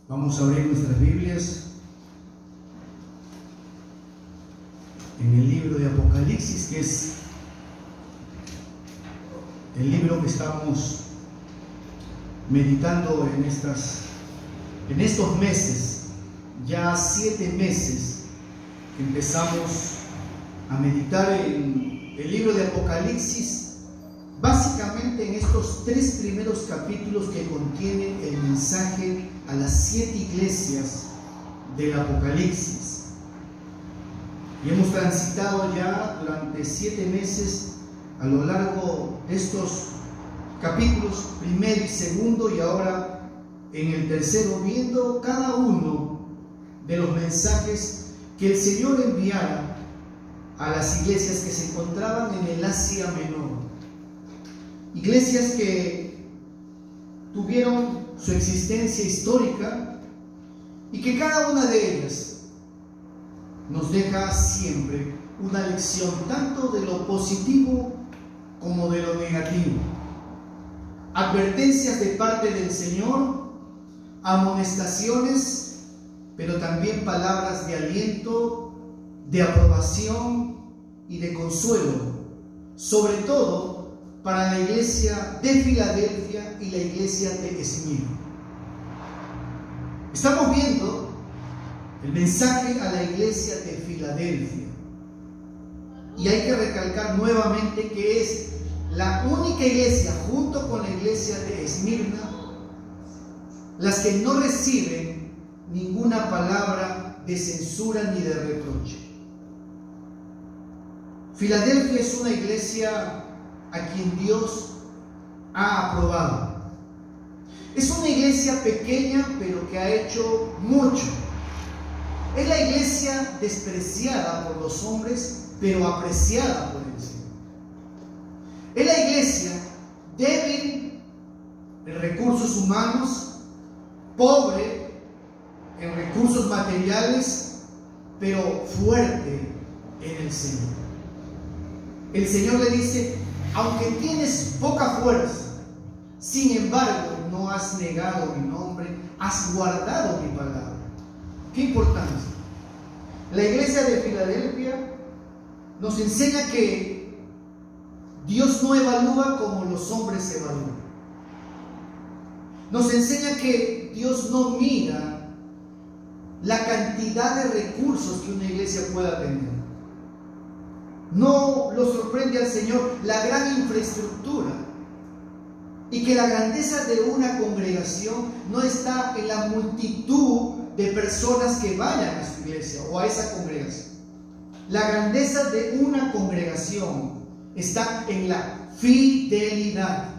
Vamos a abrir nuestras Biblias en el libro de Apocalipsis, que es el libro que estamos meditando en estos meses, ya 7 meses que empezamos a meditar en el libro de Apocalipsis, básicamente en estos 3 primeros capítulos que contienen el mensaje a las 7 iglesias del Apocalipsis. Y hemos transitado ya durante 7 meses a lo largo de estos capítulos, primero y segundo, y ahora en el tercero, viendo cada uno de los mensajes que el Señor enviara a las iglesias que se encontraban en el Asia Menor. Iglesias que tuvieron su existencia histórica y que cada una de ellas nos deja siempre una lección tanto de lo positivo como de lo negativo. Advertencias de parte del Señor, amonestaciones, pero también palabras de aliento, de aprobación y de consuelo, sobre todo para la iglesia de Filadelfia y la iglesia de Esmirna. Estamos viendo el mensaje a la iglesia de Filadelfia, y hay que recalcar nuevamente que es la única iglesia, junto con la iglesia de Esmirna, las que no reciben ninguna palabra de censura ni de reproche. Filadelfia es una iglesia a quien Dios ha aprobado. Es una iglesia pequeña, pero que ha hecho mucho. Es la iglesia despreciada por los hombres, pero apreciada por el Señor. Es la iglesia débil en recursos humanos, pobre en recursos materiales, pero fuerte en el Señor. El Señor le dice: aunque tienes poca fuerza, sin embargo no has negado mi nombre, has guardado mi palabra. Qué importancia. La iglesia de Filadelfia nos enseña que Dios no evalúa como los hombres evalúan. Nos enseña que Dios no mira la cantidad de recursos que una iglesia pueda tener. No lo sorprende al Señor la gran infraestructura, y que la grandeza de una congregación no está en la multitud de personas que vayan a su iglesia o a esa congregación. La grandeza de una congregación está en la fidelidad.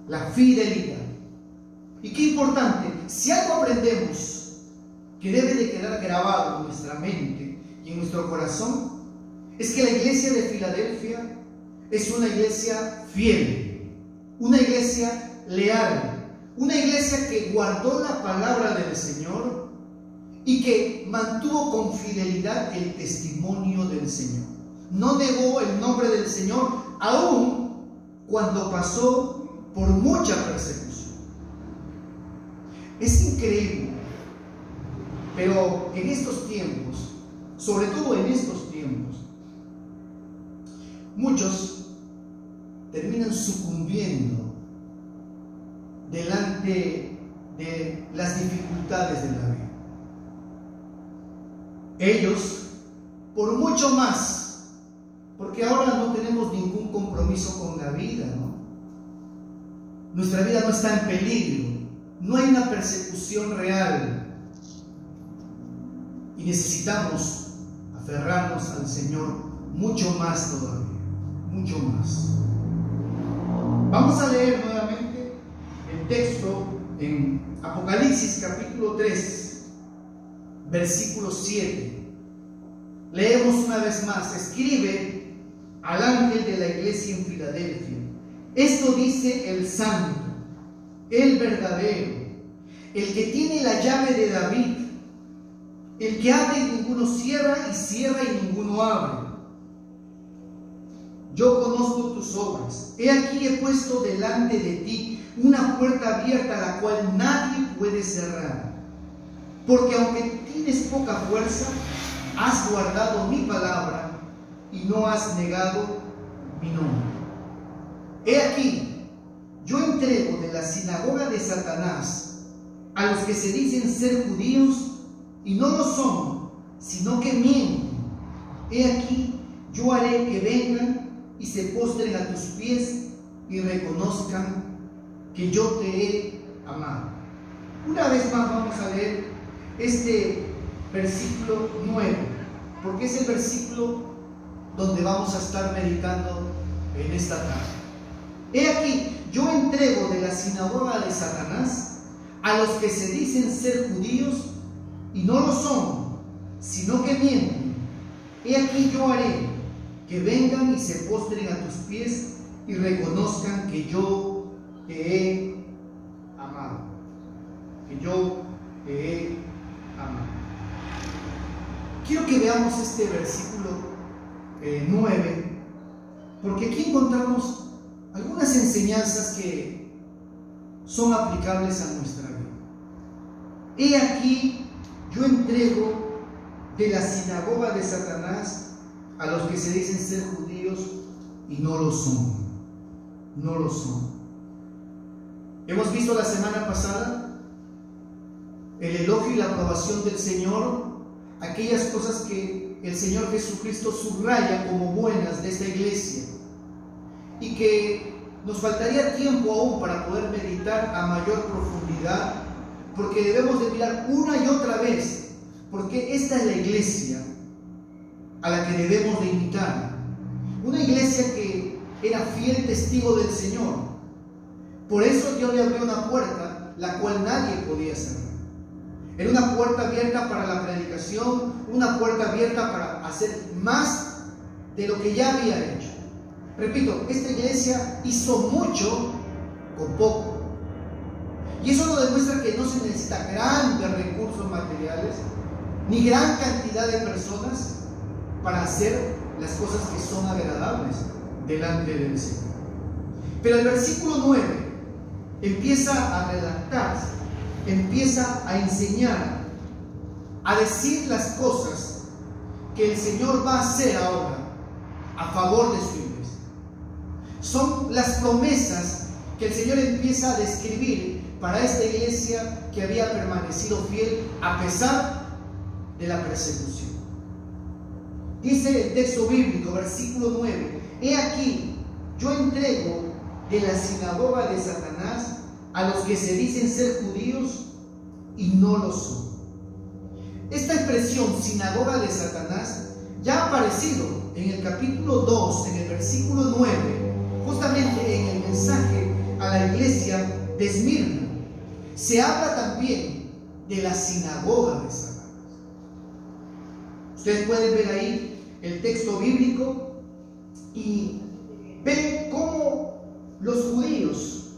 La fidelidad. Y qué importante, si algo aprendemos que debe de quedar grabado en nuestra mente y en nuestro corazón, es que la iglesia de Filadelfia es una iglesia fiel, una iglesia leal, una iglesia que guardó la palabra del Señor y que mantuvo con fidelidad el testimonio del Señor. No negó el nombre del Señor, aun cuando pasó por mucha persecución. Es increíble, pero en estos tiempos, sobre todo en estos tiempos, muchos terminan sucumbiendo delante de las dificultades de la vida. Ellos, por mucho más, porque ahora no tenemos ningún compromiso con la vida, ¿no? Nuestra vida no está en peligro, no hay una persecución real, y necesitamos aferrarnos al Señor mucho más todavía. Mucho más. Vamos a leer nuevamente el texto en Apocalipsis capítulo 3, versículo 7. Leemos una vez más: escribe al ángel de la iglesia en Filadelfia, esto dice el santo, el verdadero, el que tiene la llave de David, el que abre y ninguno cierra, y cierra y ninguno abre. Yo conozco tus obras. He aquí he puesto delante de ti una puerta abierta, a la cual nadie puede cerrar. cerrada. Porque aunque tienes poca fuerza, has guardado mi palabra y no has negado mi nombre. He aquí, yo entrego de la sinagoga de Satanás a los que se dicen ser judíos y no lo son, sino que mienten. He aquí, yo haré que vengan y se postren a tus pies y reconozcan que yo te he amado. Una vez más vamos a leer este versículo 9, porque es el versículo donde vamos a estar meditando en esta tarde. He aquí, yo entrego de la sinagoga de Satanás a los que se dicen ser judíos y no lo son, sino que mienten. He aquí, yo haré que vengan y se postren a tus pies y reconozcan que yo te he amado. Que yo te he amado. Quiero que veamos este versículo 9, porque aquí encontramos algunas enseñanzas que son aplicables a nuestra vida. He aquí, yo entrego de la sinagoga de Satanás a los que se dicen ser judíos y no lo son. No lo son. Hemos visto la semana pasada el elogio y la aprobación del Señor, aquellas cosas que el Señor Jesucristo subraya como buenas de esta iglesia y que nos faltaría tiempo aún para poder meditar a mayor profundidad, porque debemos de mirar una y otra vez, porque esta es la iglesia a la que debemos de imitar. Una iglesia que era fiel testigo del Señor. Por eso Dios le abrió una puerta la cual nadie podía cerrar. Era una puerta abierta para la predicación, una puerta abierta para hacer más de lo que ya había hecho. Repito, esta iglesia hizo mucho con poco. Y eso nos demuestra que no se necesita grandes recursos materiales, ni gran cantidad de personas para hacer las cosas que son agradables delante del Señor. Pero el versículo 9 empieza a redactarse, empieza a enseñar, a decir las cosas que el Señor va a hacer ahora a favor de su iglesia. Son las promesas que el Señor empieza a describir para esta iglesia que había permanecido fiel a pesar de la persecución. Dice el texto bíblico, versículo 9: he aquí, yo entrego de la sinagoga de Satanás a los que se dicen ser judíos y no lo son. Esta expresión, sinagoga de Satanás, ya ha aparecido en el capítulo 2, en el versículo 9, justamente en el mensaje a la iglesia de Esmirna. Se habla también de la sinagoga de Satanás. Ustedes pueden ver ahí el texto bíblico y ven cómo los judíos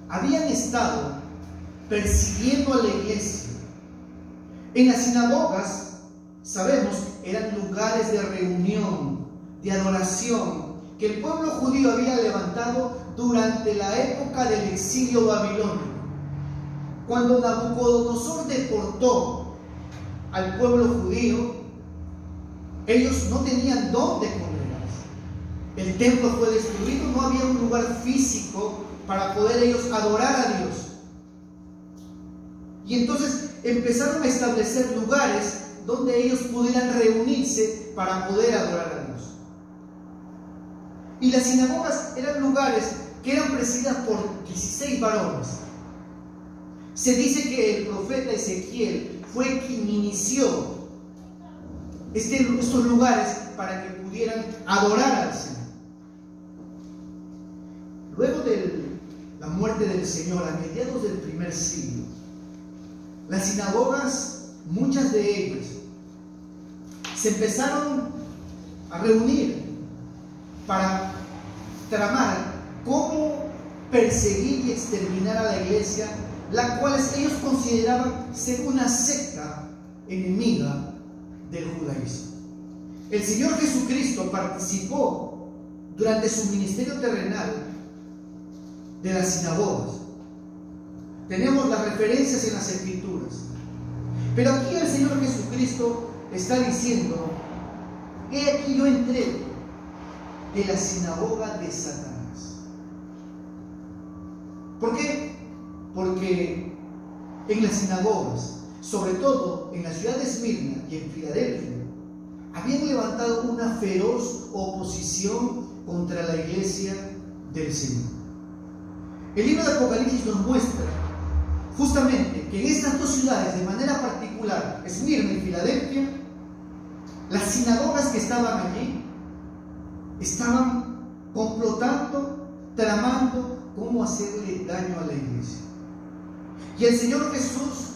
habían estado persiguiendo a la iglesia. En las sinagogas, sabemos, eran lugares de reunión, de adoración, que el pueblo judío había levantado durante la época del exilio babilónico. Cuando Nabucodonosor deportó al pueblo judío, ellos no tenían dónde congregarse. El templo fue destruido, no había un lugar físico para poder ellos adorar a Dios. Y entonces empezaron a establecer lugares donde ellos pudieran reunirse para poder adorar a Dios. Y las sinagogas eran lugares que eran presididas por 16 varones. Se dice que el profeta Ezequiel fue quien inició estos lugares para que pudieran adorar al Señor. Luego de la muerte del Señor, a mediados del primer siglo, las sinagogas, muchas de ellas, se empezaron a reunir para tramar cómo perseguir y exterminar a la iglesia, la cual ellos consideraban ser una secta enemiga del judaísmo. El Señor Jesucristo participó durante su ministerio terrenal de las sinagogas. tenemos las referencias en las Escrituras. Pero aquí el Señor Jesucristo está diciendo: he aquí yo entré de la sinagoga de Satanás. ¿Por qué? Porque en las sinagogas, sobre todo en la ciudad de Esmirna y en Filadelfia, habían levantado una feroz oposición contra la iglesia del Señor. El libro de Apocalipsis nos muestra justamente que en estas dos ciudades, de manera particular, Esmirna y Filadelfia, las sinagogas que estaban allí estaban complotando, tramando cómo hacerle daño a la iglesia. Y el Señor Jesús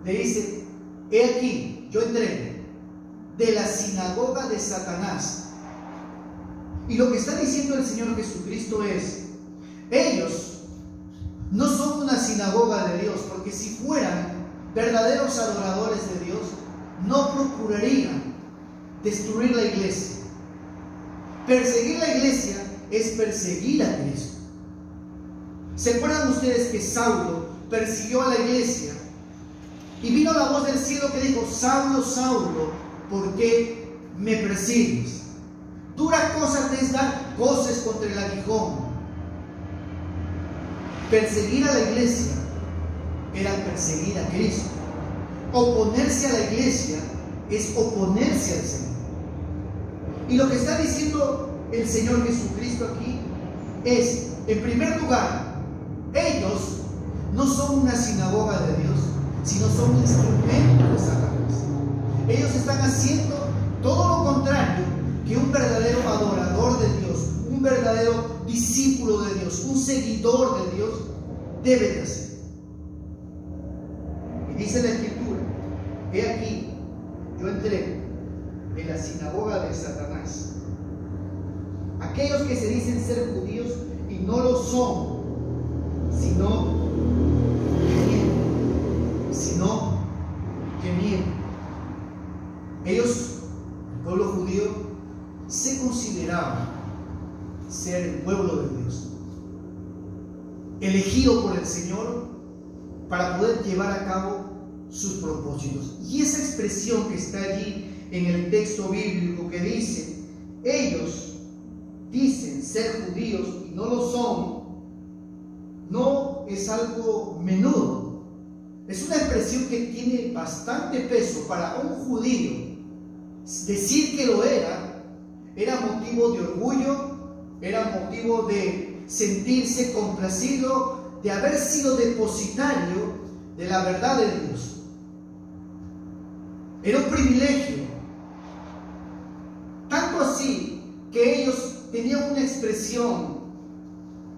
le dice: he aquí, yo entré de la sinagoga de Satanás. Y lo que está diciendo el Señor Jesucristo es: ellos no son una sinagoga de Dios, porque si fueran verdaderos adoradores de Dios, no procurarían destruir la iglesia. Perseguir la iglesia es perseguir a Cristo. ¿Se acuerdan ustedes que Saulo persiguió a la iglesia? Y vino la voz del cielo que dijo: Saulo, Saulo, ¿por qué me persigues? Dura cosa te es dar coces contra el aguijón. Perseguir a la iglesia era perseguir a Cristo. Oponerse a la iglesia es oponerse al Señor. Y lo que está diciendo el Señor Jesucristo aquí es, en primer lugar, ellos no son una sinagoga de Dios, sino son un instrumento de Satanás. Ellos están haciendo todo lo contrario que un verdadero adorador de Dios, un verdadero discípulo de Dios, un seguidor de Dios debe de hacer. Y dice la Escritura: he aquí, yo entré en la sinagoga de Satanás. Aquellos que se dicen ser judíos y no lo son, sino que mienten. Ellos, el pueblo judío, se consideraban ser el pueblo de Dios, elegido por el Señor para poder llevar a cabo sus propósitos. Y esa expresión que está allí en el texto bíblico que dice: ellos dicen ser judíos y no lo son, no es algo menudo. Es una expresión que tiene bastante peso. Para un judío decir que lo era motivo de orgullo, era motivo de sentirse complacido, de haber sido depositario de la verdad de Dios. Era un privilegio. Tanto así que ellos tenían una expresión.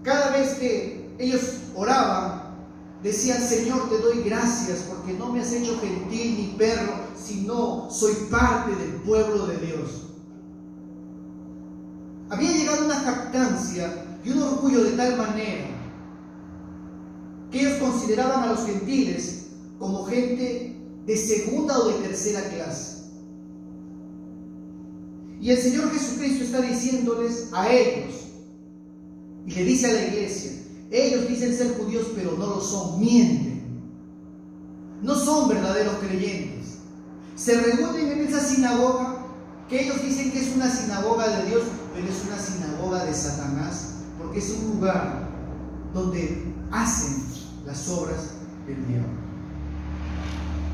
Cada vez que ellos oraban, decían: Señor, te doy gracias porque no me has hecho gentil ni perro, sino soy parte del pueblo de Dios. Había llegado una jactancia y un orgullo de tal manera que ellos consideraban a los gentiles como gente de segunda o de tercera clase. Y el Señor Jesucristo está diciéndoles a ellos, y le dice a la iglesia: ellos dicen ser judíos pero no lo son, mienten, no son verdaderos creyentes. Se reúnen en esa sinagoga que ellos dicen que es una sinagoga de Dios, pero es una sinagoga de Satanás, porque es un lugar donde hacen las obras del diablo.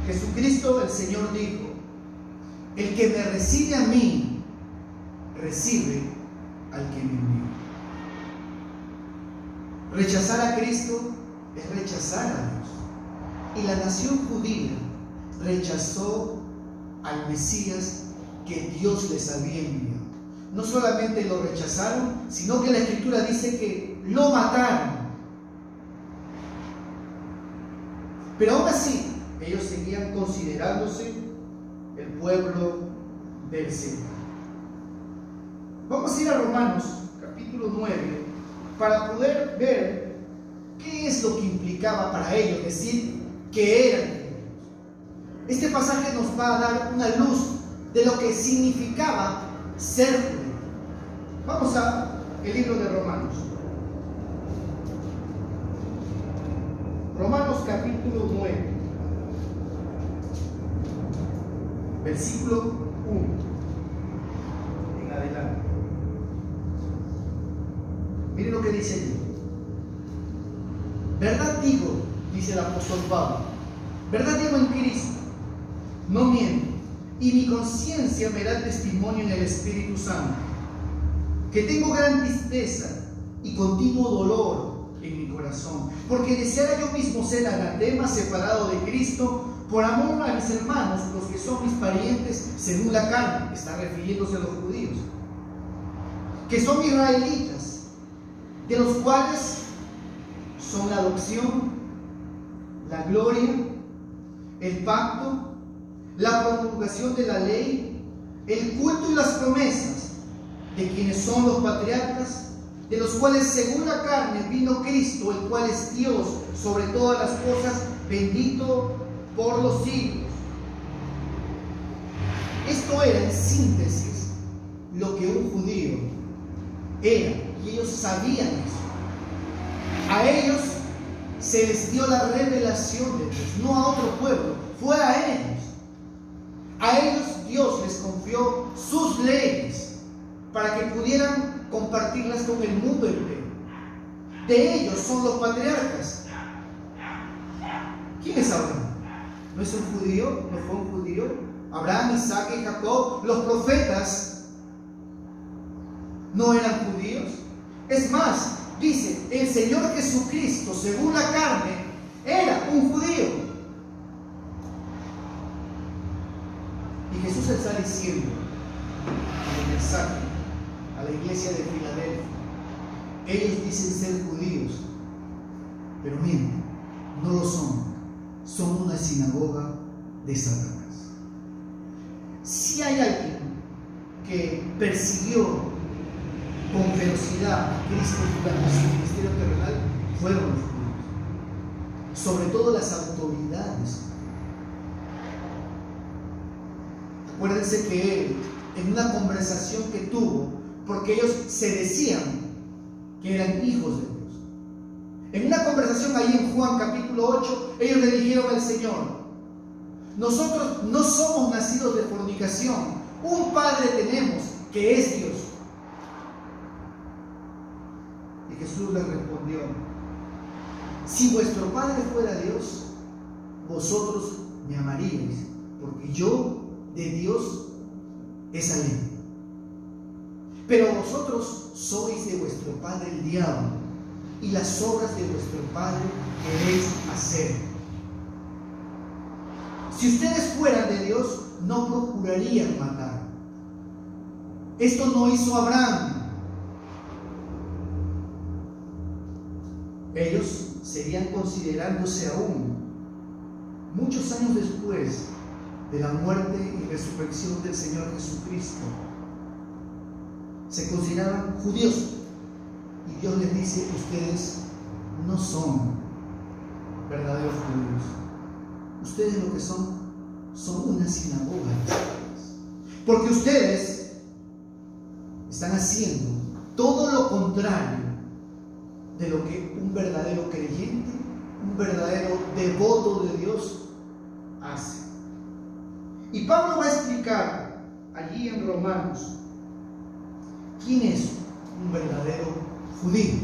Jesucristo, el Señor, dijo: el que me recibe a mí, recibe al que me envió. Rechazar a Cristo es rechazar a Dios. Y la nación judía rechazó al Mesías que Dios les había enviado. No solamente lo rechazaron, sino que la Escritura dice que lo mataron. Pero aún así, ellos seguían considerándose el pueblo del Señor. Vamos a ir a Romanos, capítulo 9, para poder ver qué es lo que implicaba para ellos decir que eran judíos. Este pasaje nos va a dar una luz de lo que significaba ser judío. Vamos al libro de Romanos. Romanos capítulo 9, versículo 1 en adelante. Miren lo que dice allí. Verdad digo, dice el apóstol Pablo, verdad digo en Cristo, no miento, y mi conciencia me da testimonio en el Espíritu Santo, que tengo gran tristeza y continuo dolor en mi corazón, porque deseara yo mismo ser anatema, separado de Cristo, por amor a mis hermanos, los que son mis parientes según la carne, está refiriéndose a los judíos, que son israelitas, de los cuales son la adopción, la gloria, el pacto, la promulgación de la ley, el culto y las promesas, de quienes son los patriarcas, de los cuales según la carne vino Cristo, el cual es Dios sobre todas las cosas, bendito por los siglos. Esto era en síntesis lo que un judío era, y ellos sabían eso. A ellos se les dio la revelación de Dios, no a otro pueblo, fue a ellos. A ellos Dios les confió sus leyes para que pudieran compartirlas con el mundo entero. De ellos son los patriarcas. ¿Quién es Abraham? ¿No es un judío? ¿No fue un judío? Abraham, Isaac y Jacob, los profetas, ¿no eran judíos? Es más, dice, el Señor Jesucristo, según la carne, era un judío. Y Jesús está diciendo en el mensaje a la iglesia de Filadelfia, ellos dicen ser judíos, pero miren, no lo son. Son una sinagoga de Satanás. Si hay alguien que persiguió con ferocidad a Cristo durante su ministerio terrenal, fueron los judíos, sobre todo las autoridades. Acuérdense que él, en una conversación que tuvo, porque ellos se decían que eran hijos de Dios, en una conversación ahí en Juan capítulo 8, ellos le dijeron al Señor, nosotros no somos nacidos de fornicación, un Padre tenemos que es Dios. Y Jesús les respondió, si vuestro Padre fuera Dios, vosotros me amaríais, porque yo de Dios he salido. Pero vosotros sois de vuestro padre el diablo, y las obras de vuestro padre queréis hacer. Si ustedes fueran de Dios, no procurarían matar. Esto no hizo Abraham. Ellos seguían considerándose aún, muchos años después de la muerte y resurrección del Señor Jesucristo, se consideraban judíos. Y Dios les dice, ustedes no son verdaderos judíos. Ustedes lo que son una sinagoga de Satanás. Porque ustedes están haciendo todo lo contrario de lo que un verdadero creyente, un verdadero devoto de Dios hace. Y Pablo va a explicar allí en Romanos quién es un verdadero judío.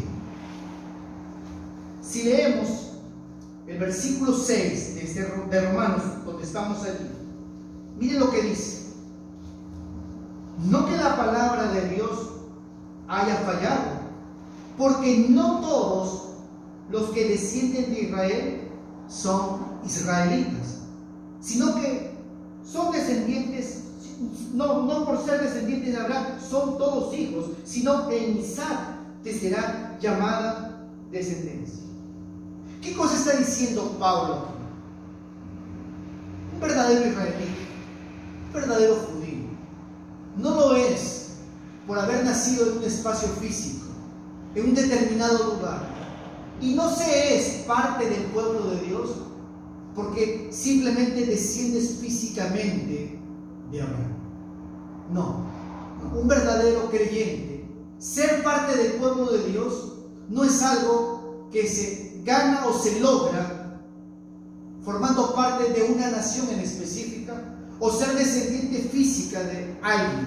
Si leemos el versículo 6 de Romanos, donde estamos allí, miren lo que dice. No que la palabra de Dios haya fallado, porque no todos los que descienden de Israel son israelitas, sino que son descendientes, no por ser descendientes de Abraham, son todos hijos, sino que en Isaac te será llamada descendencia. ¿Qué cosa está diciendo Pablo aquí? Un verdadero israelita, un verdadero judío, no lo es por haber nacido en un espacio físico, en un determinado lugar, y no se es parte del pueblo de Dios porque simplemente desciendes físicamente de Abraham. No, un verdadero creyente, ser parte del pueblo de Dios no es algo que se gana o se logra formando parte de una nación en específica, o ser descendiente física de alguien.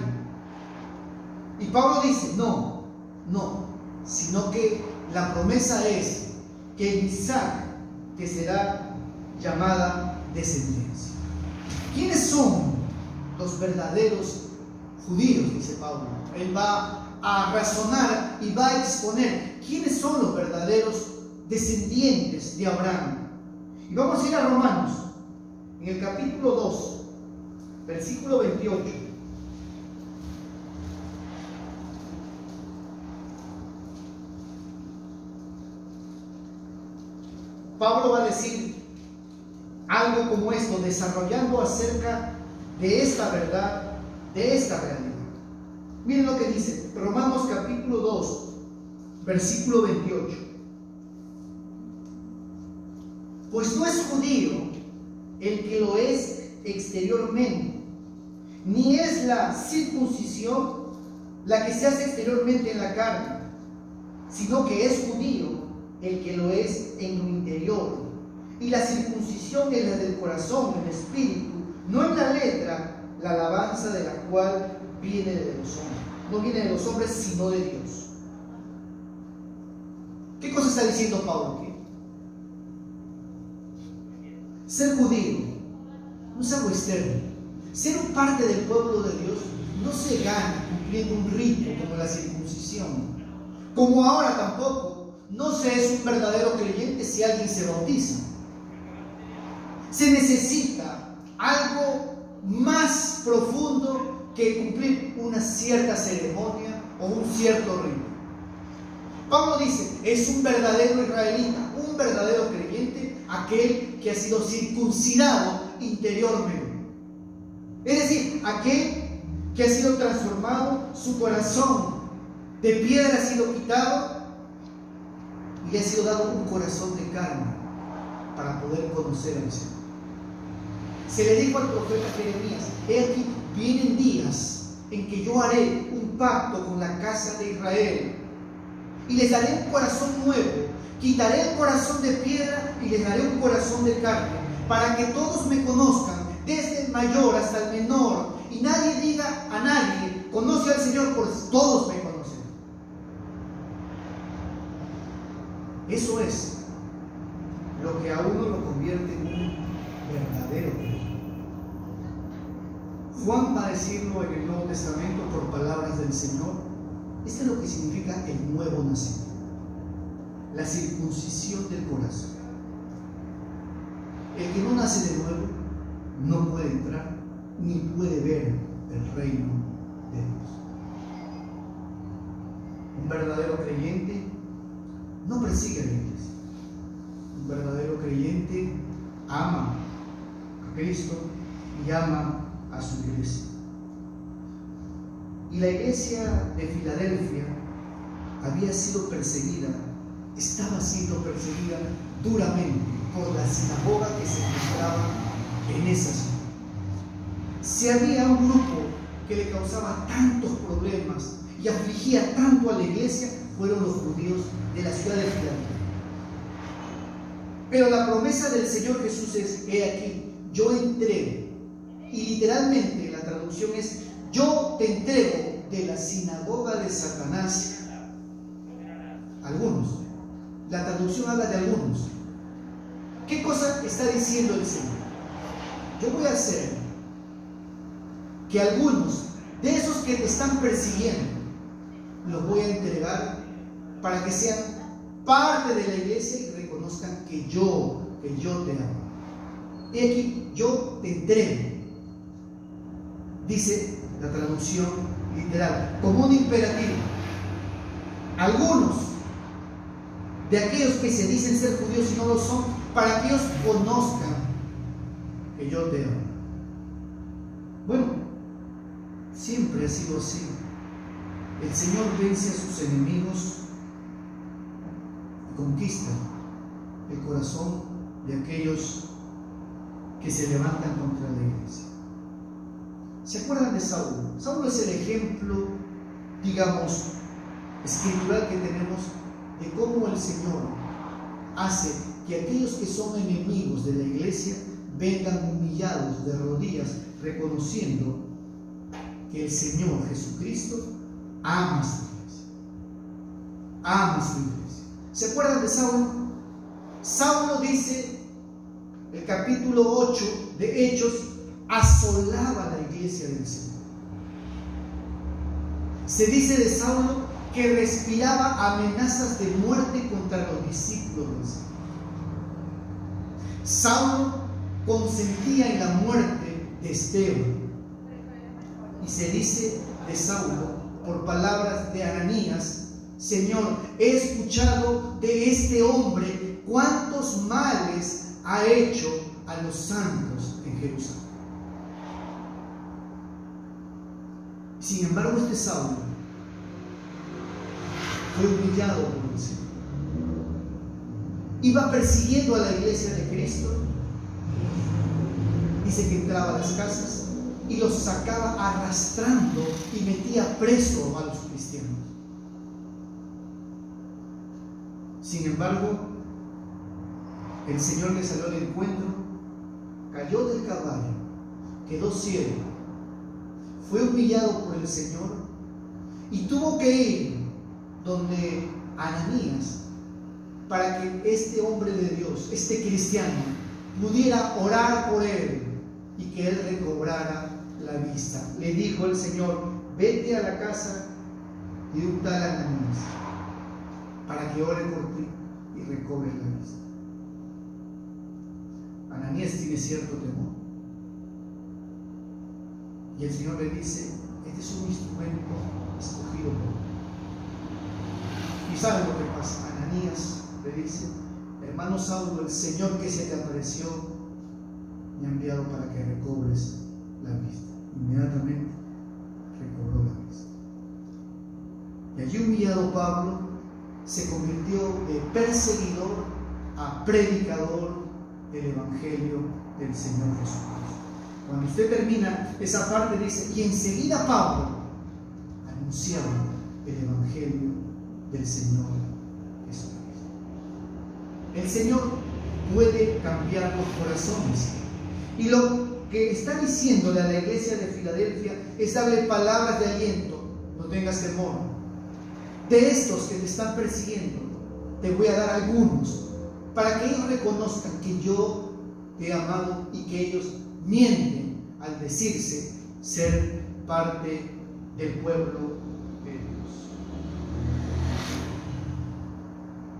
Y Pablo dice, no, sino que la promesa es que en Isaac te será llamada descendencia. ¿Quiénes son los verdaderos judíos? Dice Pablo. Él va a razonar y va a exponer quiénes son los verdaderos descendientes de Abraham. Y vamos a ir a Romanos, en el capítulo 2, versículo 28. Pablo va a decir algo como esto, desarrollando acerca de esta verdad, de esta realidad. Miren lo que dice, Romanos capítulo 2, versículo 28. Pues no es judío el que lo es exteriormente, ni es la circuncisión la que se hace exteriormente en la carne, sino que es judío el que lo es en lo interior. Y la circuncisión es la del corazón, el espíritu, no en la letra, la alabanza de la cual viene de los hombres. No viene de los hombres, sino de Dios. ¿Qué cosa está diciendo Pablo aquí? Ser judío no es algo externo. Ser un parte del pueblo de Dios no se gana cumpliendo un rito como la circuncisión. Como ahora tampoco no se es un verdadero creyente si alguien se bautiza. Se necesita algo más profundo que cumplir una cierta ceremonia o un cierto rito. Pablo dice, es un verdadero israelita, un verdadero creyente, aquel que ha sido circuncidado interiormente. Es decir, aquel que ha sido transformado, su corazón de piedra ha sido quitado y le ha sido dado un corazón de carne para poder conocer al Señor. Se le dijo al profeta Jeremías, he aquí, vienen días en que yo haré un pacto con la casa de Israel y les daré un corazón nuevo, quitaré el corazón de piedra y les daré un corazón de carne, para que todos me conozcan, desde el mayor hasta el menor, y nadie diga a nadie, conoce al Señor, pues todos me conocen. Eso es lo que a uno lo convierte en un verdadero creyente. Juan va a decirlo en el Nuevo Testamento por palabras del Señor. Esto es lo que significa el nuevo nacimiento, la circuncisión del corazón. El que no nace de nuevo no puede entrar ni puede ver el reino de Dios. Un verdadero creyente no persigue a la iglesia. Un verdadero creyente ama a Cristo y ama a su iglesia. Y la iglesia de Filadelfia había sido perseguida, estaba siendo perseguida duramente por la sinagoga que se encontraba en esa ciudad. Si había un grupo que le causaba tantos problemas y afligía tanto a la iglesia, fueron los judíos de la ciudad de Filadelfia. Pero la promesa del Señor Jesús es, he aquí, yo entrego. Y literalmente la traducción es, yo te entrego de la sinagoga de Satanás. Algunos. La traducción habla de algunos. ¿Qué cosa está diciendo el Señor? Yo voy a hacer que algunos de esos que te están persiguiendo los voy a entregar para que sean parte de la iglesia y reconozcan que yo te amo. Y aquí, yo te entrego. Dice la traducción literal, como un imperativo. Algunos de aquellos que se dicen ser judíos y no lo son, para que ellos conozcan que yo te amo. Bueno, siempre ha sido así. El Señor vence a sus enemigos y conquista el corazón de aquellos que se levantan contra la iglesia. ¿Se acuerdan de Saulo? Saulo es el ejemplo, digamos, escritural que tenemos de cómo el Señor hace que aquellos que son enemigos de la iglesia vengan humillados de rodillas, reconociendo que el Señor Jesucristo ama su iglesia. Ama su iglesia. ¿Se acuerdan de Saulo? Saulo dice, el capítulo 8 de Hechos, asolaba la iglesia del Señor. Se dice de Saulo que respiraba amenazas de muerte contra los discípulos del Señor. Saulo consentía en la muerte de Esteban. Y se dice de Saulo, por palabras de Ananías: Señor, he escuchado de este hombre cuántos males ha hecho a los santos en Jerusalén. Sin embargo, este Saulo fue humillado por el Señor. Iba persiguiendo a la iglesia de Cristo. Dice que entraba a las casas y los sacaba arrastrando y metía preso a los cristianos. Sin embargo, el Señor le salió al encuentro, cayó del caballo, quedó ciego, fue humillado por el Señor y tuvo que ir donde Ananías para que este hombre de Dios, este cristiano, pudiera orar por él y que él recobrara la vista. Le dijo el Señor: vete a la casa de un tal Ananías para que ore por ti y recobre la vista. Ananías tiene cierto temor y el Señor le dice: este es un instrumento escogido por mí. ¿Y sabe lo que pasa? Ananías le dice: hermano Saulo, el Señor que se te apareció me ha enviado para que recobres la vista. Inmediatamente recobró la vista. Y allí, humillado, Pablo se convirtió de perseguidor a predicador del Evangelio del Señor Jesucristo. Cuando usted termina esa parte, dice: y enseguida Pablo anunciaba el Evangelio del Señor Jesucristo. El Señor puede cambiar los corazones, y lo que está diciéndole a la iglesia de Filadelfia es darle palabras de aliento. No tengas temor. De estos que te están persiguiendo, te voy a dar algunos para que ellos reconozcan que yo te he amado y que ellos mienten al decirse ser parte del pueblo de Dios.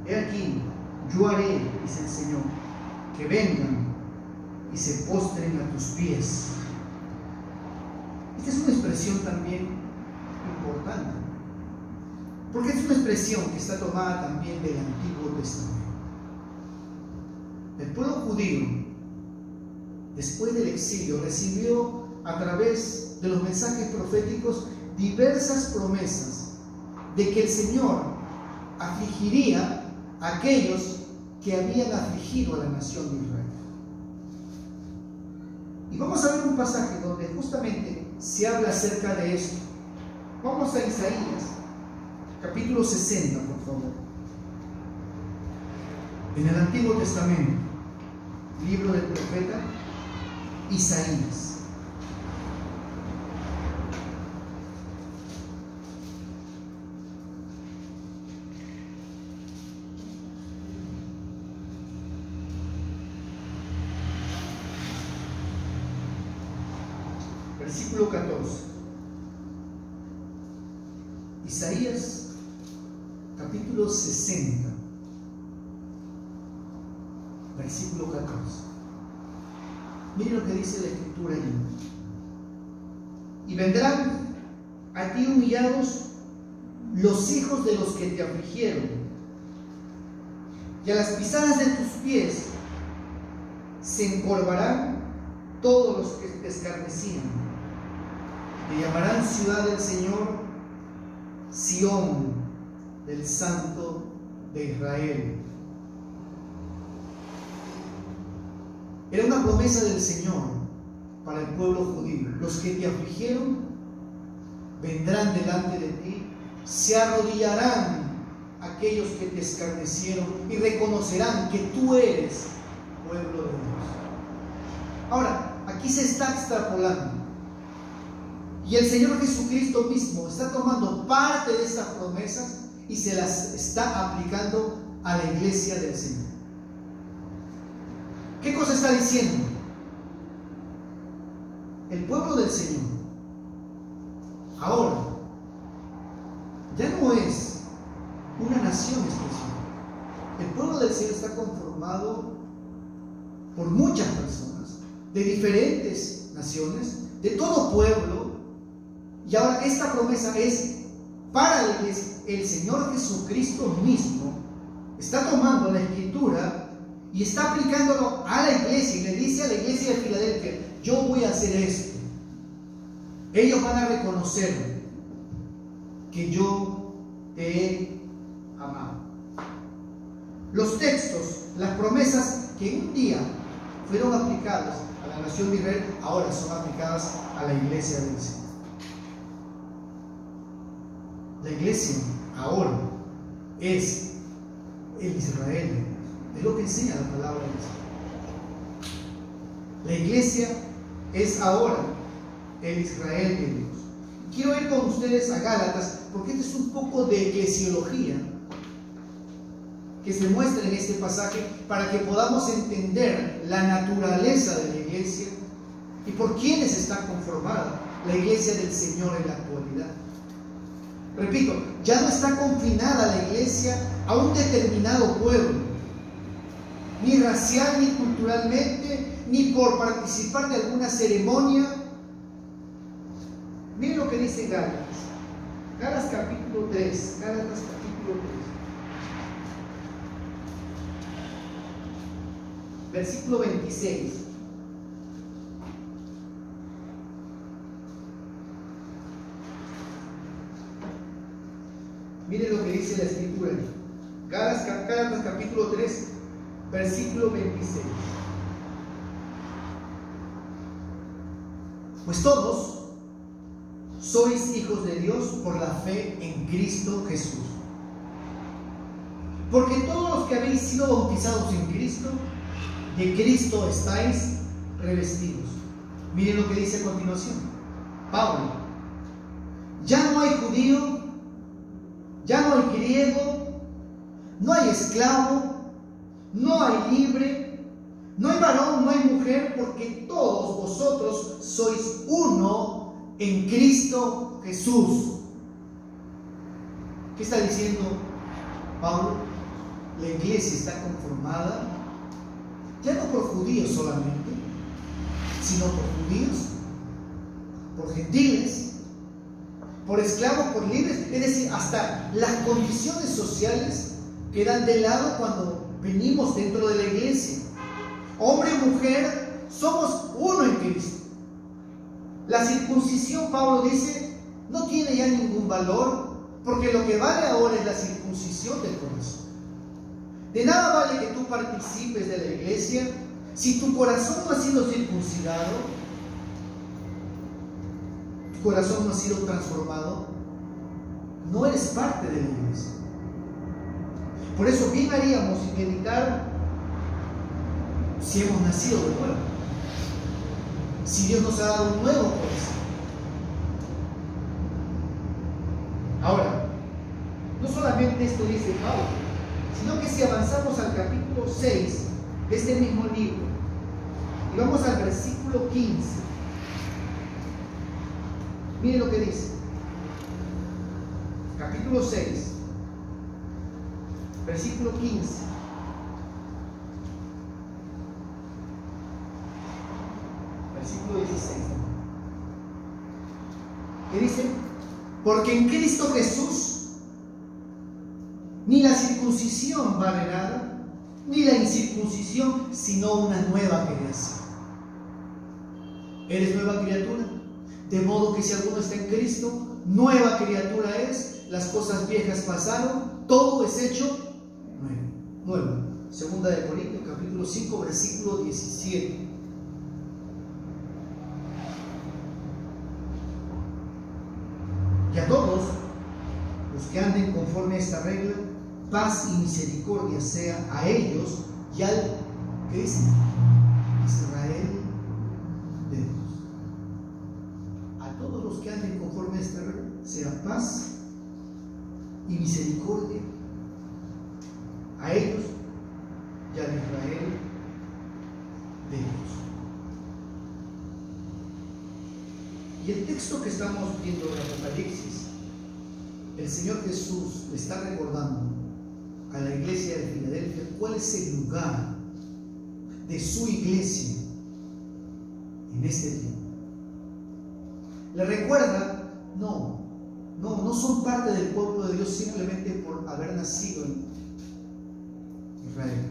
He aquí, yo haré, dice el Señor, que vengan y se postren a tus pies. Esta es una expresión también importante, porque es una expresión que está tomada también del Antiguo Testamento. El pueblo judío, después del exilio, recibió a través de los mensajes proféticos diversas promesas de que el Señor afligiría a aquellos que habían afligido a la nación de Israel. Y vamos a ver un pasaje donde justamente se habla acerca de esto. Vamos a Isaías, capítulo 60, por favor. En el Antiguo Testamento, libro del profeta Isaías. Versículo 14. Isaías, capítulo 60, versículo 14. Miren lo que dice la escritura allí. Y vendrán a ti humillados los hijos de los que te afligieron, y a las pisadas de tus pies se encorvarán todos los que te escarnecían. Te llamarán ciudad del Señor, Sión del Santo de Israel. Era una promesa del Señor para el pueblo judío. Los que te afligieron vendrán delante de ti, se arrodillarán aquellos que te escarnecieron y reconocerán que tú eres pueblo de Dios. Ahora, aquí se está extrapolando. Y el Señor Jesucristo mismo está tomando parte de estas promesas y se las está aplicando a la iglesia del Señor. ¿Qué cosa está diciendo? El pueblo del Señor ahora ya no es una nación especial. El pueblo del Señor está conformado por muchas personas de diferentes naciones, de todo pueblo. Y ahora esta promesa es para la iglesia. El Señor Jesucristo mismo está tomando la Escritura y está aplicándolo a la iglesia y le dice a la iglesia de Filadelfia: yo voy a hacer esto. Ellos van a reconocer que yo te he amado. Los textos, las promesas que un día fueron aplicadas a la nación de Israel, ahora son aplicadas a la iglesia del Señor. La iglesia ahora es el Israel de Dios. Es lo que enseña la palabra de Dios. La iglesia es ahora el Israel de Dios. Quiero ir con ustedes a Gálatas, porque este es un poco de eclesiología que se muestra en este pasaje para que podamos entender la naturaleza de la iglesia y por quiénes está conformada la iglesia del Señor en la actualidad. Repito, ya no está confinada la iglesia a un determinado pueblo, ni racial, ni culturalmente, ni por participar de alguna ceremonia. Miren lo que dice Gálatas. Gálatas capítulo 3. Gálatas capítulo 3. Versículo 26. Miren lo que dice la Escritura. Gálatas capítulo 3, versículo 26. Pues todos sois hijos de Dios por la fe en Cristo Jesús. Porque todos los que habéis sido bautizados en Cristo, de Cristo estáis revestidos. Miren lo que dice a continuación Pablo: ya no hay judío, ya no hay griego, no hay esclavo, no hay libre, no hay varón, no hay mujer, porque todos vosotros sois uno en Cristo Jesús. ¿Qué está diciendo Pablo? La iglesia está conformada ya no por judíos solamente, sino por judíos, por gentiles, por esclavos, por libres. Es decir, hasta las condiciones sociales quedan de lado cuando venimos dentro de la iglesia. Hombre y mujer somos uno en Cristo. La circuncisión, Pablo dice, no tiene ya ningún valor, porque lo que vale ahora es la circuncisión del corazón. De nada vale que tú participes de la iglesia si tu corazón no ha sido circuncidado, tu corazón no ha sido transformado, no eres parte de la iglesia. Por eso bien haríamos en meditar si hemos nacido de nuevo, si Dios nos ha dado un nuevo corazón. Ahora, no solamente esto dice Pablo, sino que si avanzamos al capítulo 6 de este mismo libro y vamos al versículo 15, miren lo que dice. Capítulo 6, versículo 15. Versículo 16. ¿Qué dice? Porque en Cristo Jesús ni la circuncisión vale nada, ni la incircuncisión, sino una nueva creación. ¿Eres nueva criatura? De modo que si alguno está en Cristo, nueva criatura es. Las cosas viejas pasaron, todo es hecho nuevo. Segunda de Corintios, capítulo 5, versículo 17. Y a todos los que anden conforme a esta regla, paz y misericordia sea a ellos y al, ¿qué dice? Israel de Dios. A todos los que anden conforme a esta regla, sea paz y misericordia a ellos y al Israel de Dios. Y el texto que estamos viendo de Apocalipsis, el Señor Jesús le está recordando a la iglesia de Filadelfia cuál es el lugar de su iglesia en este tiempo. Le recuerda, no son parte del pueblo de Dios simplemente por haber nacido en Israel.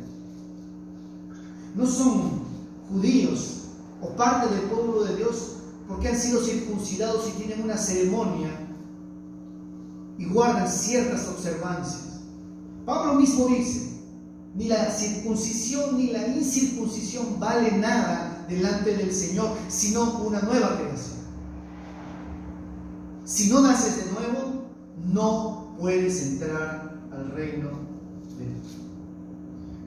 No son judíos o parte del pueblo de Dios porque han sido circuncidados y tienen una ceremonia y guardan ciertas observancias. Pablo mismo dice, ni la circuncisión ni la incircuncisión vale nada delante del Señor, sino una nueva creación. Si no naces de nuevo, no puedes entrar al reino de Dios.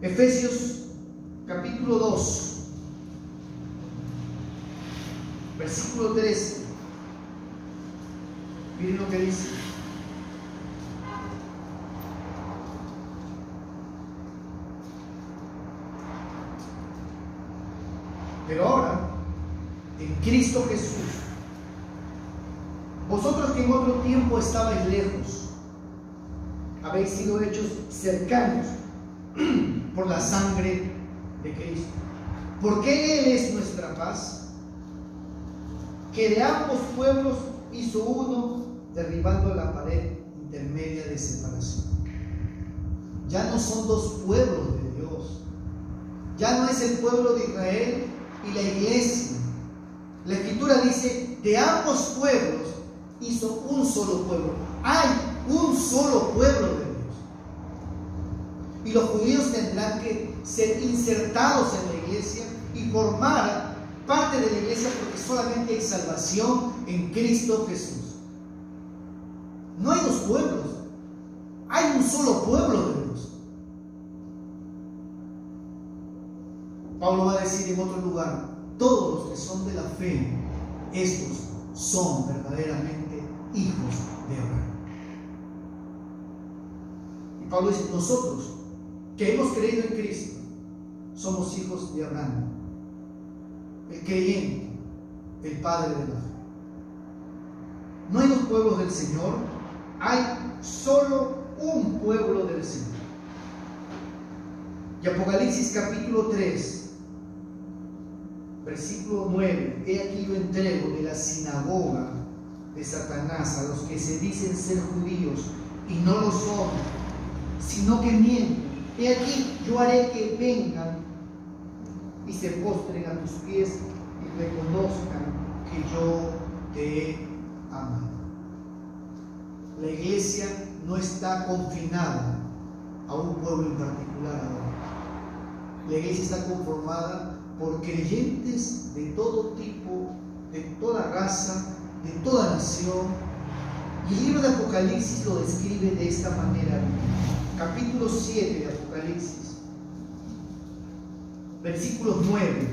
Efesios capítulo 2, versículo 13. Miren lo que dice. Pero ahora, en Cristo Jesús, vosotros que en otro tiempo estabais lejos, habéis sido hechos cercanos por la sangre de Cristo. Porque Él es nuestra paz, que de ambos pueblos hizo uno, derribando la pared intermedia de separación. Ya no son dos pueblos de Dios. Ya no es el pueblo de Israel y la iglesia. La Escritura dice, de ambos pueblos hizo un solo pueblo. Hay un solo pueblo de Dios. Y los judíos tendrán que ser insertados en la iglesia y formar parte de la iglesia, porque solamente hay salvación en Cristo Jesús. No hay dos pueblos, hay un solo pueblo de Dios. Pablo va a decir en otro lugar, todos los que son de la fe, estos son verdaderamente hijos de Abraham. Y Pablo dice, nosotros que hemos creído en Cristo, somos hijos de Abraham, el creyente, el padre de la fe. No hay dos pueblos del Señor, hay solo un pueblo del Señor. Y Apocalipsis capítulo 3, versículo 9, he aquí yo entrego de la sinagoga de Satanás a los que se dicen ser judíos y no lo son, sino que mienten. He aquí yo haré que vengan y se postren a tus pies y reconozcan que yo te he amado. La iglesia no está confinada a un pueblo en particular ahora. La iglesia está conformada por creyentes de todo tipo, de toda raza, de toda nación. Y el libro de Apocalipsis lo describe de esta manera. Capítulo 7 de Apocalipsis, versículos 9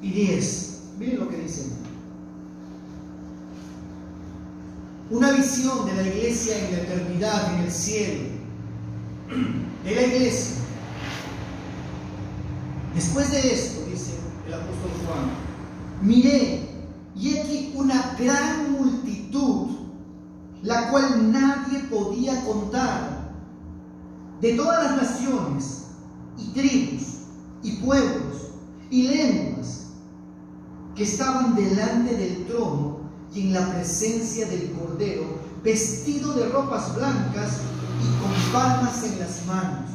y 10. Miren lo que dice. Una visión de la iglesia en la eternidad, en el cielo, de la iglesia. Después de esto, dice el apóstol Juan, miré y he aquí una gran multitud, la cual nadie podía contar, de todas las naciones y tribus y pueblos y lenguas, que estaban delante del trono y en la presencia del Cordero, vestido de ropas blancas y con palmas en las manos.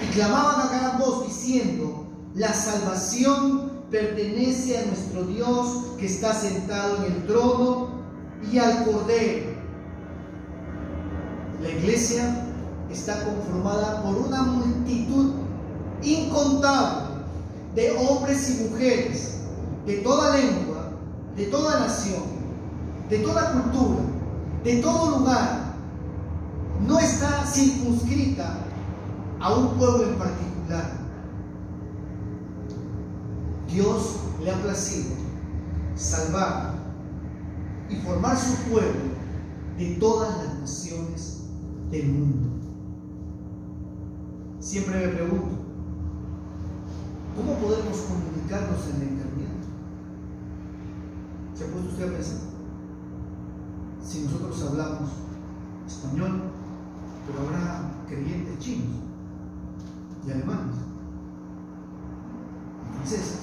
Y clamaban a gran voz diciendo, la salvación pertenece a nuestro Dios que está sentado en el trono y al Cordero. La iglesia está conformada por una multitud incontable de hombres y mujeres, de toda lengua, de toda nación, de toda cultura, de todo lugar. No está circunscrita a un pueblo en particular. Dios le ha placido salvar y formar su pueblo de todas las naciones del mundo. Siempre me pregunto, ¿cómo podemos comunicarnos en la eternidad? ¿Se ha puesto usted a pensar? Si nosotros hablamos español, pero habrá creyentes chinos y alemanes, y franceses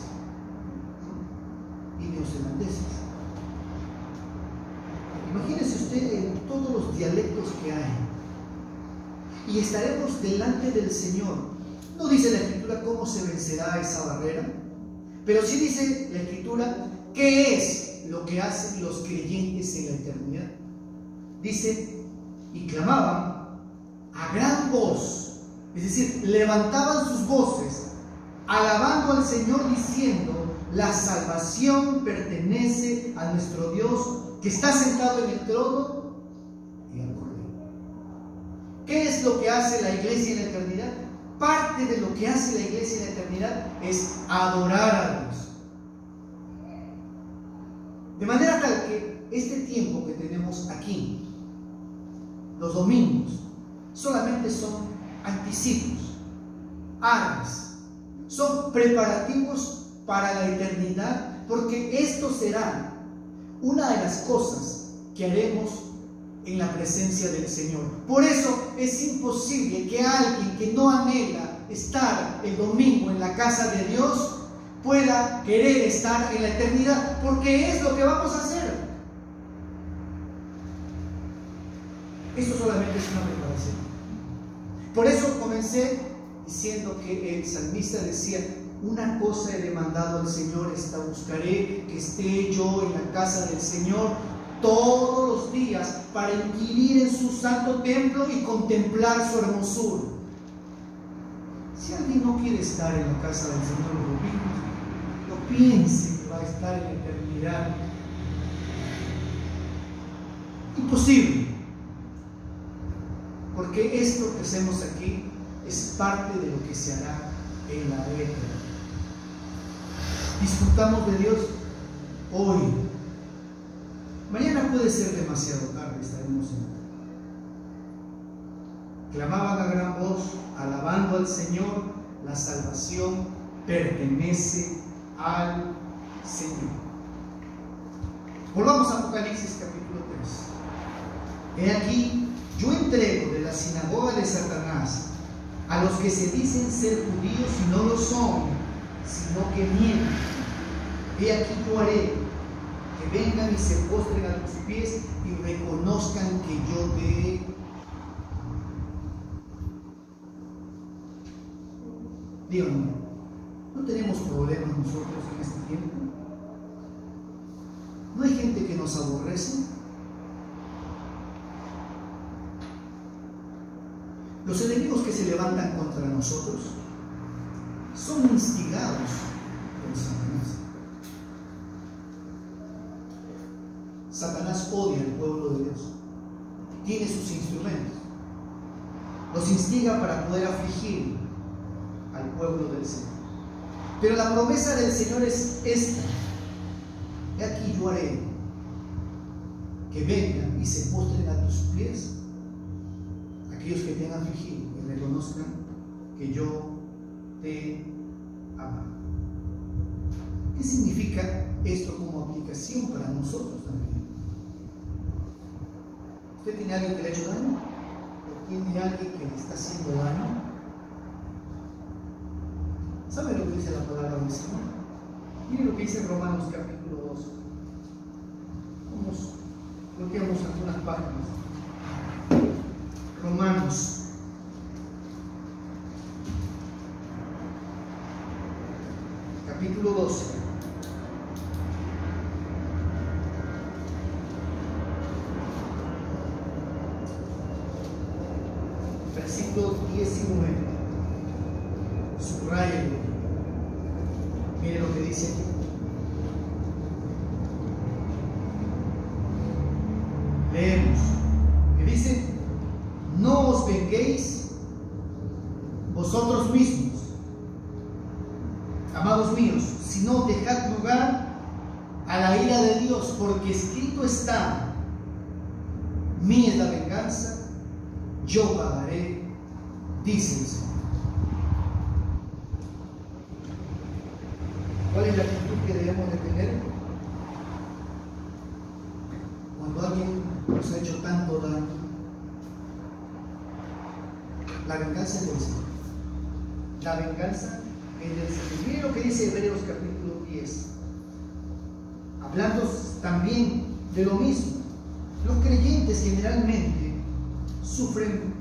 y neozelandeses. Imagínese usted en todos los dialectos que hay, y estaremos delante del Señor. No dice la Escritura cómo se vencerá esa barrera, pero sí dice la Escritura qué es lo que hacen los creyentes en la eternidad. Dice, y clamaban a gran voz, es decir, levantaban sus voces, alabando al Señor, diciendo: la salvación pertenece a nuestro Dios, que está sentado en el trono y al Cordero. ¿Qué es lo que hace la iglesia en la eternidad? Parte de lo que hace la iglesia en la eternidad es adorar a Dios. De manera tal que este tiempo que tenemos aquí, los domingos, solamente son anticipos, arras, son preparativos para la eternidad, porque esto será una de las cosas que haremos en la presencia del Señor. Por eso es imposible que alguien que no anhela estar el domingo en la casa de Dios pueda querer estar en la eternidad, porque es lo que vamos a hacer. Esto solamente es una preparación. Por eso comencé diciendo que el salmista decía: una cosa he demandado al Señor, esta buscaré, que esté yo en la casa del Señor todos los días, para inquirir en su santo templo y contemplar su hermosura. Si alguien no quiere estar en la casa del Señor los domingos, no piense que va a estar en la eternidad. Imposible. Porque esto que hacemos aquí es parte de lo que se hará en la eternidad. Disfrutamos de Dios hoy. Mañana puede ser demasiado tarde, estaremos en. Clamaban a gran voz, alabando al Señor: la salvación pertenece al Señor. Volvamos a Apocalipsis capítulo 3. He aquí, yo entrego de la sinagoga de Satanás a los que se dicen ser judíos y no lo son, sino que mienten. He aquí, yo haré que vengan y se postren a tus pies y reconozcan que yo te he. Díganme, ¿no tenemos problemas nosotros en este tiempo? ¿No hay gente que nos aborrece? Los enemigos que se levantan contra nosotros son instigados por Satanás. Satanás odia al pueblo de Dios. Tiene sus instrumentos. Los instiga para poder afligir al pueblo del Señor. Pero la promesa del Señor es esta: he aquí, yo haré que vengan y se postren a tus pies aquellos que te han afligido y reconozcan que yo te amo. ¿Qué significa esto como aplicación para nosotros también? ¿Usted tiene a alguien que le ha hecho daño? ¿O tiene a alguien que le está haciendo daño? ¿Sabe lo que dice la palabra del Señor? Mire lo que dice Romanos capítulo 2. Bloqueamos algunas páginas. Romanos capítulo 12. Versículo 19. Subrayen. Mire lo que dice aquí. vosotros mismos, amados míos, sino dejad lugar a la ira de Dios, porque escrito está: mía es la venganza, yo pagaré, dice el Señor. ¿Cuál es la actitud que debemos de tener cuando alguien nos ha hecho tanto daño? La venganza es del Señor. La venganza es del Señor. Miren lo que dice Hebreos capítulo 10. Hablando también de lo mismo. Los creyentes generalmente sufren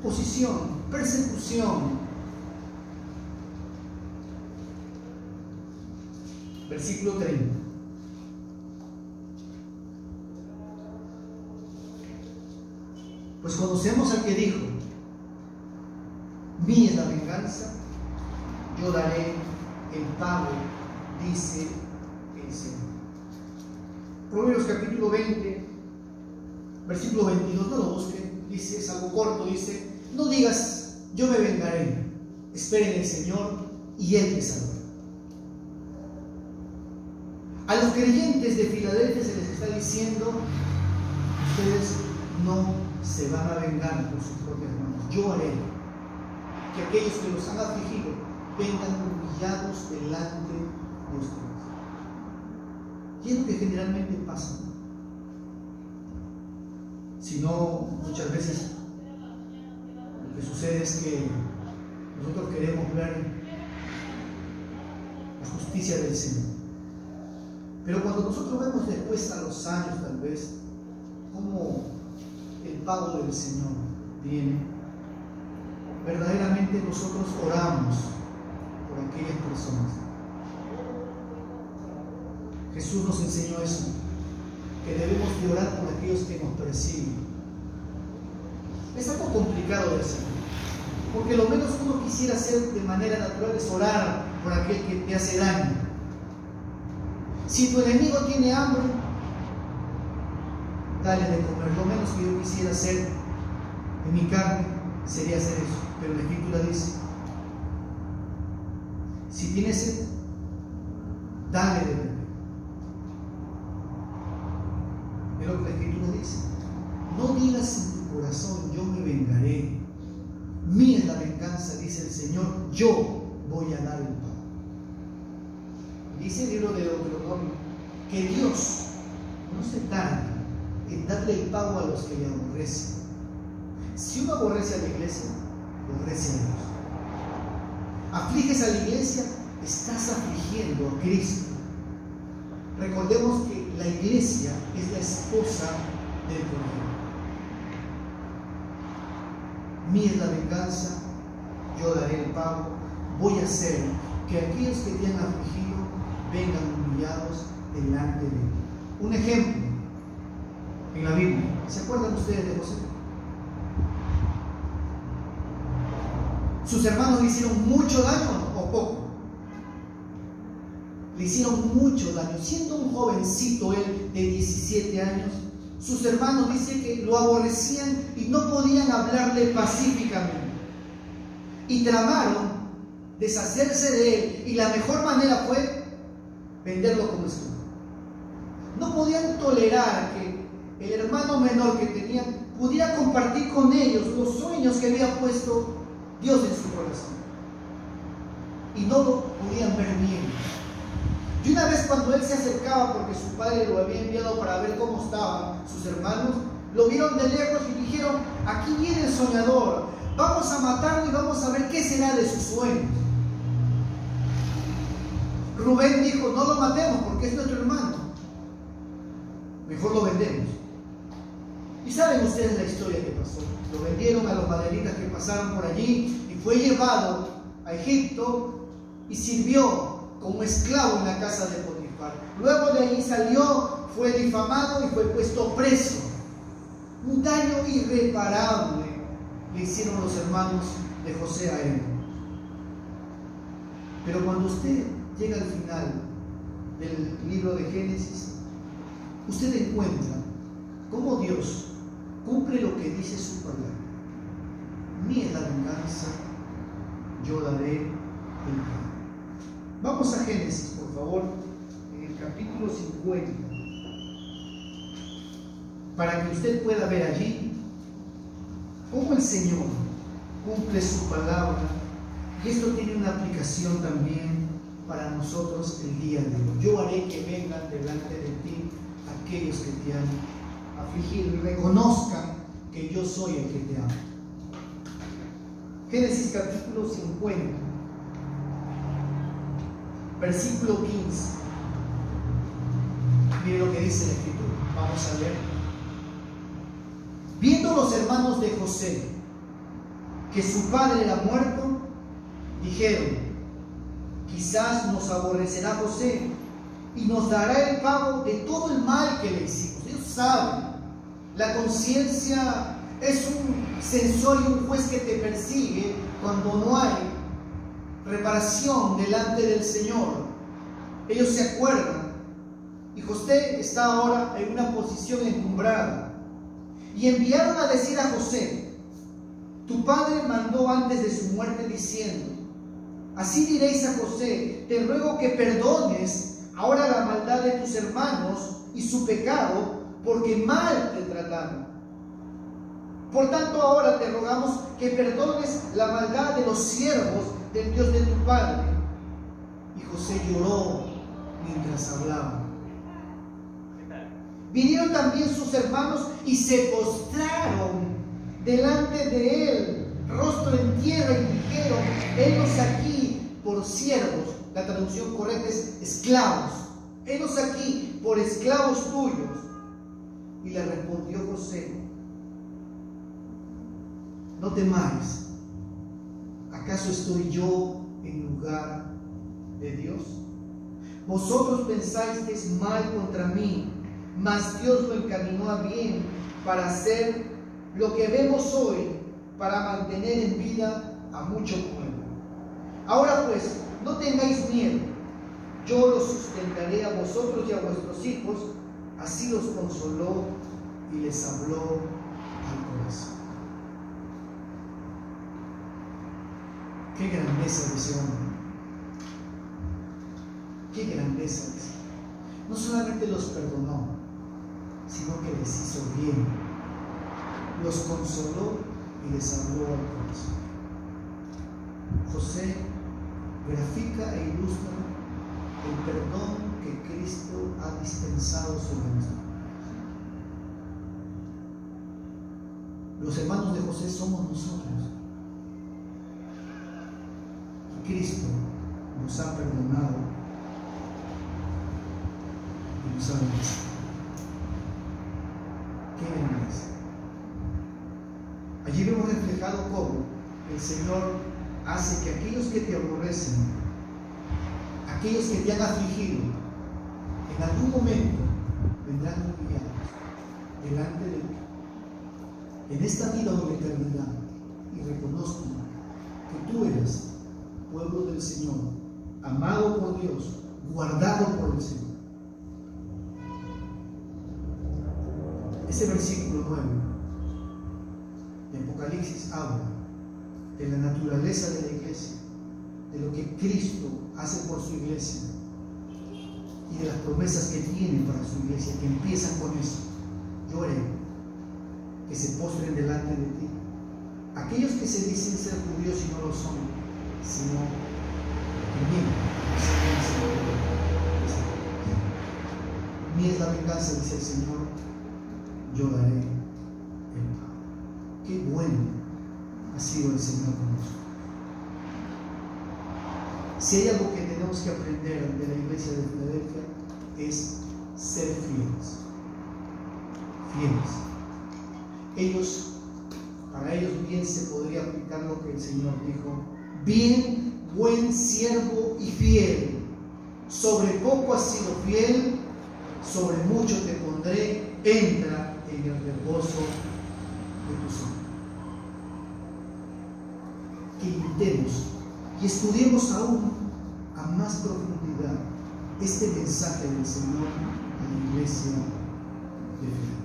oposición, persecución. Versículo 30. Pues conocemos al que dijo: mía es la venganza, yo daré el pago, dice el Señor. Proverbios capítulo 20, versículo 22, no lo busquen, dice, es algo corto, dice: no digas, yo me vengaré, esperen en el Señor y Él te salvará. A los creyentes de Filadelfia se les está diciendo: ustedes no se van a vengar por sus propias manos, yo haré que aquellos que los han afligido vengan humillados delante de ustedes. Y es lo que generalmente pasa. Si no, muchas veces lo que sucede es que nosotros queremos ver la justicia del Señor. Pero cuando nosotros vemos después a los años, tal vez, cómo el pago del Señor viene, verdaderamente nosotros oramos por aquellas personas. Jesús nos enseñó eso, que debemos de orar por aquellos que nos persiguen. Es algo complicado de hacer, porque lo menos uno quisiera hacer de manera natural es orar por aquel que te hace daño. Si tu enemigo tiene hambre, dale de comer. Lo menos que yo quisiera hacer en mi carne sería hacer eso. Pero la Escritura dice: si tienes sed, dale de beber. Es lo que la Escritura dice. No digas en tu corazón: yo me vengaré, mía es la venganza, dice el Señor, yo voy a dar el pago. Dice el libro de Deuteronomio que Dios no se tarda en darle el pago a los que le aborrecen. Si uno aborrece a la iglesia, aborrece a Dios. Afliges a la iglesia, estás afligiendo a Cristo. Recordemos que la iglesia es la esposa del Cordero. Mía es la venganza, yo daré el pago. Voy a hacer que aquellos que te han afligido vengan humillados delante de Él. Un ejemplo en la Biblia. ¿Se acuerdan ustedes de José? ¿Sus hermanos le hicieron mucho daño o poco? Le hicieron mucho daño. Siendo un jovencito él de 17 años, sus hermanos dicen que lo aborrecían y no podían hablarle pacíficamente. Y tramaron deshacerse de él, y la mejor manera fue venderlo como esclavo. No podían tolerar que el hermano menor que tenían pudiera compartir con ellos los sueños que había puesto Dios en su corazón, y no lo podían ver bien. Y una vez, cuando él se acercaba, porque su padre lo había enviado para ver cómo estaban sus hermanos, lo vieron de lejos y dijeron: aquí viene el soñador, vamos a matarlo y vamos a ver qué será de sus sueños. Rubén dijo: no lo matemos porque es nuestro hermano, mejor lo vendemos. Y saben ustedes la historia que pasó. Lo vendieron a los madianitas que pasaron por allí, y fue llevado a Egipto y sirvió como esclavo en la casa de Potifar. Luego de allí salió, fue difamado y fue puesto preso. Un daño irreparable le hicieron los hermanos de José a él. Pero cuando usted llega al final del libro de Génesis, usted encuentra cómo Dios cumple lo que dice su palabra. Mía es la venganza, yo daré el pan. Vamos a Génesis, por favor, en el capítulo 50, para que usted pueda ver allí cómo el Señor cumple su palabra, y esto tiene una aplicación también para nosotros el día de hoy. Yo haré que vengan delante de ti aquellos que te han afligido y reconozcan que yo soy el que te amo. Génesis capítulo 50, versículo 15. Mire lo que dice la Escritura. Vamos a leer. Viendo los hermanos de José que su padre era muerto, dijeron: quizás nos aborrecerá José y nos dará el pago de todo el mal que le hicimos. Ellos saben, la conciencia es un censor y un juez que te persigue cuando no hay reparación delante del Señor. Ellos se acuerdan, y José está ahora en una posición encumbrada, y enviaron a decir a José: tu padre mandó antes de su muerte diciendo: así diréis a José, te ruego que perdones ahora la maldad de tus hermanos y su pecado, porque mal te trataron. Por tanto, ahora te rogamos que perdones la maldad de los siervos del Dios de tu padre. Y José lloró mientras hablaba. Vinieron también sus hermanos y se postraron delante de él, rostro en tierra, y dijeron: henos aquí por siervos. La traducción correcta es esclavos. Henos aquí por esclavos tuyos. Y le respondió José: no temáis, ¿acaso estoy yo en lugar de Dios? Vosotros pensáis que es mal contra mí, mas Dios lo encaminó a bien para hacer lo que vemos hoy, para mantener en vida a mucho pueblo. Ahora pues, no tengáis miedo, yo los sustentaré a vosotros y a vuestros hijos. Así los consoló y les habló al corazón. Qué grandeza de ese hombre. Qué grandeza de ese. No solamente los perdonó, sino que les hizo bien. Los consoló y les habló al corazón. José grafica e ilustra el perdón que Cristo ha dispensado sobre nosotros. Los hermanos de José somos nosotros. Cristo nos ha perdonado y nos ha bendecido. ¡Qué grandeza! Allí vemos reflejado cómo el Señor hace que aquellos que te aborrecen, aquellos que te han afligido, en algún momento vendrán humillados delante de ti, en esta vida o en la eternidad, y reconozcan que tú eres pueblo del Señor, amado por Dios, guardado por el Señor. Ese versículo 9 de Apocalipsis habla de la naturaleza de la iglesia, de lo que Cristo hace por su iglesia y de las promesas que tiene para su iglesia, que empiezan con eso. Yo haré que se postren delante de ti aquellos que se dicen ser judíos y no lo son, sino que mía es la venganza, dice el Señor, yo daré el pago. Qué bueno ha sido el Señor con nosotros. Si hay algo que tenemos que aprender de la iglesia de Filadelfia, es ser fieles. Fieles. Para ellos bien se podría aplicar lo que el Señor dijo: bien, buen siervo y fiel. Sobre poco has sido fiel, sobre mucho te pondré. Entra en el reposo de tu Señor. Que imitemos y estudiemos aún a más profundidad este mensaje del Señor a la iglesia de Filadelfia.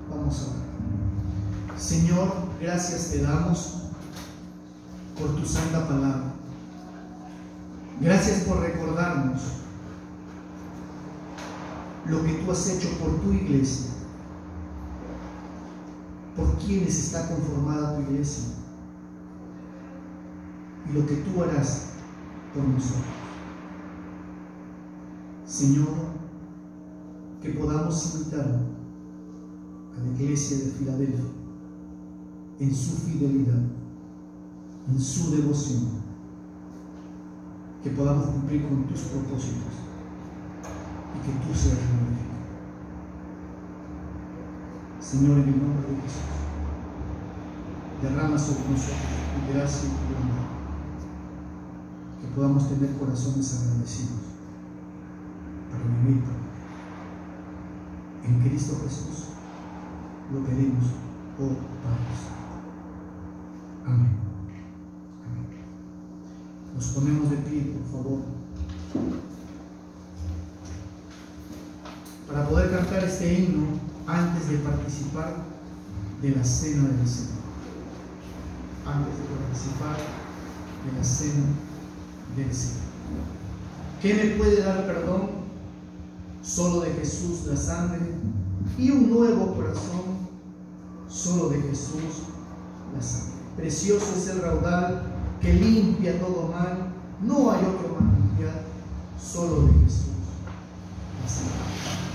Vamos a orar. Señor, gracias te damos por tu santa palabra. Gracias por recordarnos lo que tú has hecho por tu iglesia, por quienes está conformada tu iglesia y lo que tú harás por nosotros. Señor, que podamos imitar a la iglesia de Filadelfia en su fidelidad, en su devoción, que podamos cumplir con tus propósitos y que tú seas glorificado. Señor, en el nombre de Jesús, derrama sobre nosotros tu gracia y tu amor, que podamos tener corazones agradecidos para vivir para ti. En Cristo Jesús lo pedimos, oh Padre Santo. Amén. Nos ponemos de pie, por favor, para poder cantar este himno antes de participar de la cena del Señor. Antes de participar de la cena del Señor. ¿Qué me puede dar perdón? Solo de Jesús la sangre y un nuevo corazón. Solo de Jesús la sangre. Precioso es el raudal que limpia todo mal, no hay otro manantial, solo de Jesús la sangre.